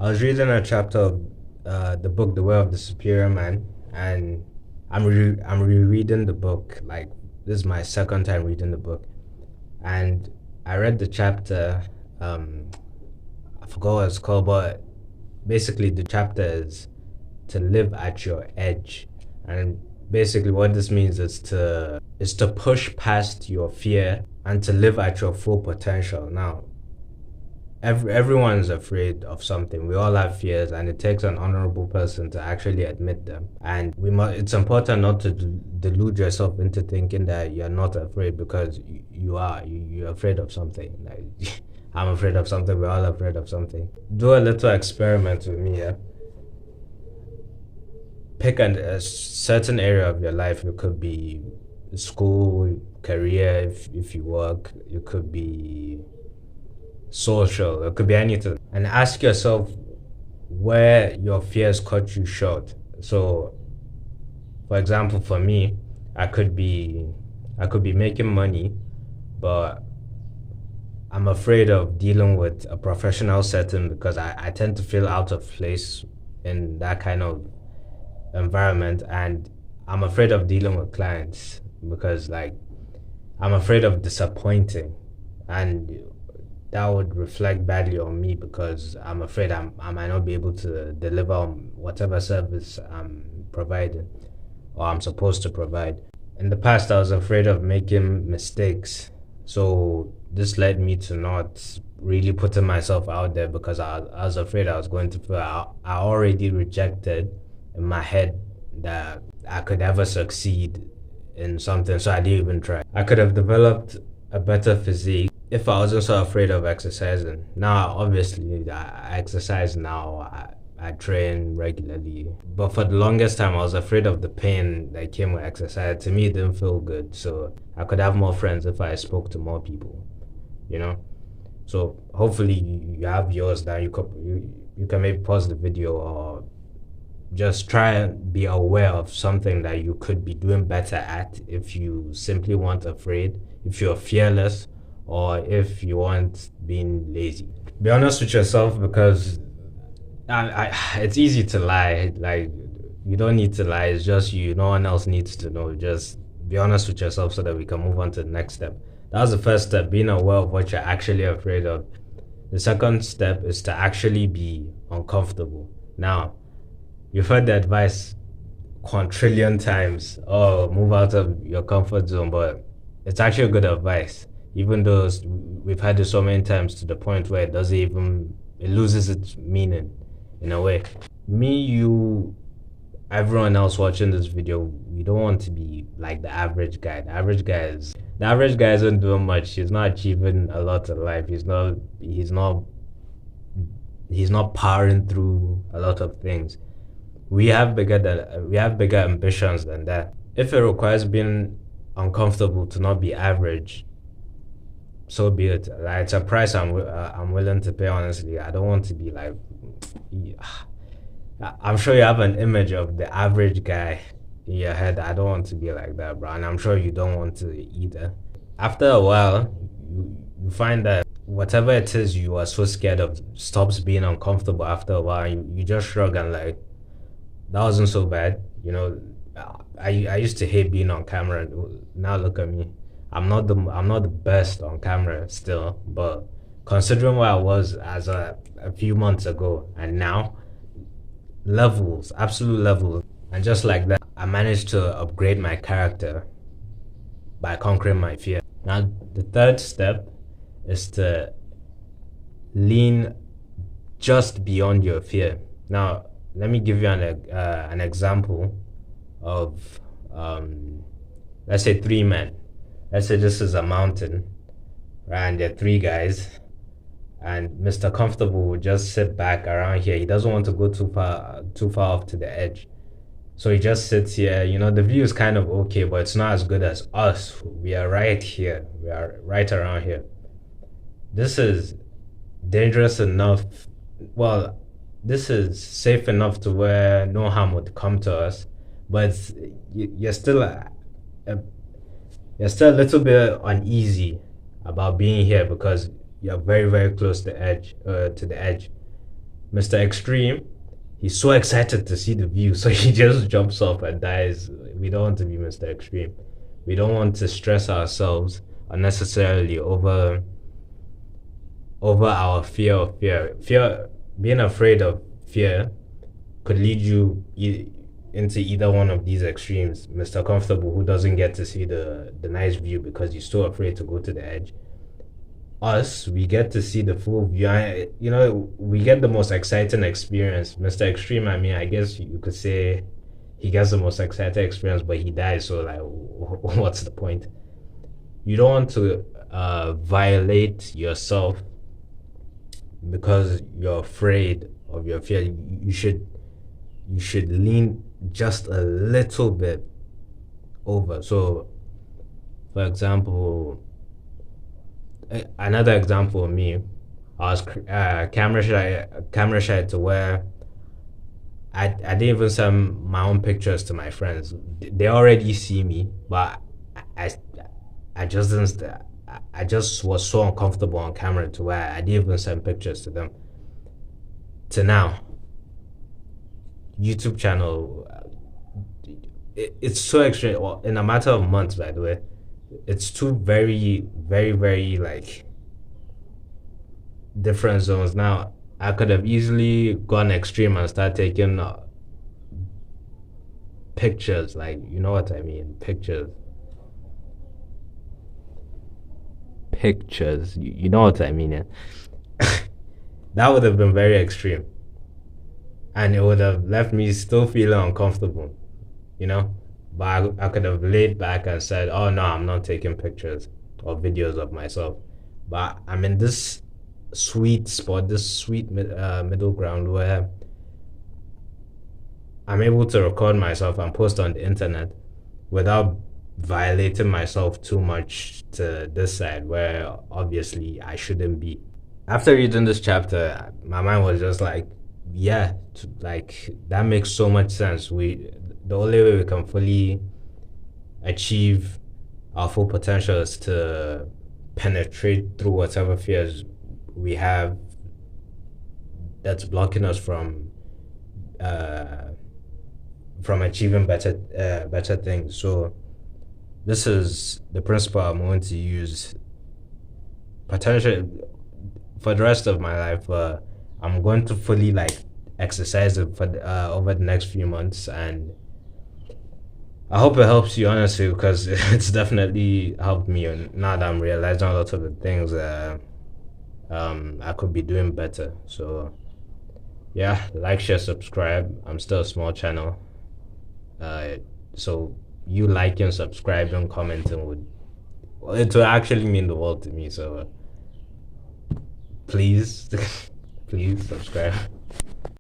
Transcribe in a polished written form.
I was reading a chapter of the book The Way of the Superior Man, and I'm rereading the book. Like, this is my second time reading the book, and I read the chapter. Um, I forgot what it's called, but basically the chapter is to live at your edge, and basically what this means is to push past your fear and to live at your full potential. Now, everyone's afraid of something. We all have fears, and it takes an honorable person to actually admit them. And it's important not to delude yourself into thinking that you're not afraid, because you are. You're afraid of something. Like, I'm afraid of something. We're all afraid of something. Do a little experiment with me. Yeah? Pick a certain area of your life. It could be school, career, if you work. It could be social, it could be anything, and ask yourself where your fears cut you short. So, for example, for me, I could be I could be making money, but I'm afraid of dealing with a professional setting because I tend to feel out of place in that kind of environment, and I'm afraid of dealing with clients because, like, I'm afraid of disappointing, and that would reflect badly on me because I'm afraid I might not be able to deliver on whatever service I'm providing or I'm supposed to provide. In the past, I was afraid of making mistakes. So this led me to not really putting myself out there because I was afraid I was going to feel I already rejected in my head that I could ever succeed in something, so I didn't even try. I could have developed a better physique if I wasn't so afraid of exercising. Now, obviously, I exercise now. I train regularly. But for the longest time, I was afraid of the pain that came with exercise. To me, it didn't feel good. So I could have more friends if I spoke to more people, you know? So hopefully you have yours now. You can maybe pause the video or just try and be aware of something that you could be doing better at if you simply weren't afraid, if you're fearless, or if you weren't being lazy. Be honest with yourself because it's easy to lie. Like, you don't need to lie. It's just you. No one else needs to know. Just be honest with yourself so that we can move on to the next step. That was the first step, being aware of what you're actually afraid of. The second step is to actually be uncomfortable. Now, you've heard the advice quadrillion times. Oh, move out of your comfort zone, but it's actually good advice. Even though we've had it so many times to the point where it loses its meaning in a way. Me, you, everyone else watching this video, we don't want to be like the average guy. The average guy isn't doing much. He's not achieving a lot in life. He's not powering through a lot of things. We have bigger ambitions than that. If it requires being uncomfortable to not be average, so be it. Like, it's a price I'm willing to pay. Honestly, I don't want to be like. I'm sure you have an image of the average guy in your head. I don't want to be like that, bro, and I'm sure you don't want to either. After a while, you find that whatever it is you are so scared of stops being uncomfortable. After a while, you just shrug and, like, that wasn't so bad. I used to hate being on camera. Now look at me. I'm not the best on camera still, but considering where I was as a few months ago and now, levels, absolute levels. And just like that, I managed to upgrade my character by conquering my fear. Now, the third step is to lean just beyond your fear. Now, let me give you an example of, let's say, three men. Let's say this is a mountain, right? And there are three guys, and Mr. Comfortable would just sit back around here. He doesn't want to go too far off to the edge. So he just sits here. The view is kind of okay, but it's not as good as us. We are right here. We are right around here. This is dangerous enough. Well, this is safe enough to where no harm would come to us, but you're still a little bit uneasy about being here because you're very, very close to the edge. Mr. Extreme, he's so excited to see the view, so he just jumps off and dies. We don't want to be Mr. Extreme. We don't want to stress ourselves unnecessarily over our fear of fear. Fear, being afraid of fear, could lead you into either one of these extremes. Mr. Comfortable, who doesn't get to see the nice view because he's too afraid to go to the edge. Us, we get to see the full view. We get the most exciting experience. Mr. Extreme, I mean, I guess you could say he gets the most exciting experience, but he dies. So, like, what's the point? You don't want to violate yourself because you're afraid of your fear. You should lean just a little bit over. So, for example, another example of me, I was camera shy to where I didn't even send my own pictures to my friends. They already see me, but I I just didn't. I just was so uncomfortable on camera to where I didn't even send pictures to them. To now, YouTube channel, it's so extreme. Well, in a matter of months, by the way, it's two very, very, very like different zones. Now, I could have easily gone extreme and start taking pictures, like you know what I mean, pictures. You know what I mean. Yeah? That would have been very extreme, and it would have left me still feeling uncomfortable. You know, but I could have laid back and said, "Oh no, I'm not taking pictures or videos of myself." But I'm in this sweet spot, this sweet middle ground where I'm able to record myself and post on the internet without violating myself too much to this side where obviously I shouldn't be. After reading this chapter, my mind was just like, yeah, like that makes so much sense. The only way we can fully achieve our full potential is to penetrate through whatever fears we have that's blocking us uh, from achieving better things. So this is the principle I'm going to use potentially for the rest of my life. I'm going to fully like exercise it for over the next few months, and I hope it helps you honestly because it's definitely helped me. And now that I'm realizing a lot of the things I could be doing better. So yeah, like, share, subscribe. I'm still a small channel, uh, so you liking, subscribing, commenting would it will actually mean the world to me. So please, please subscribe.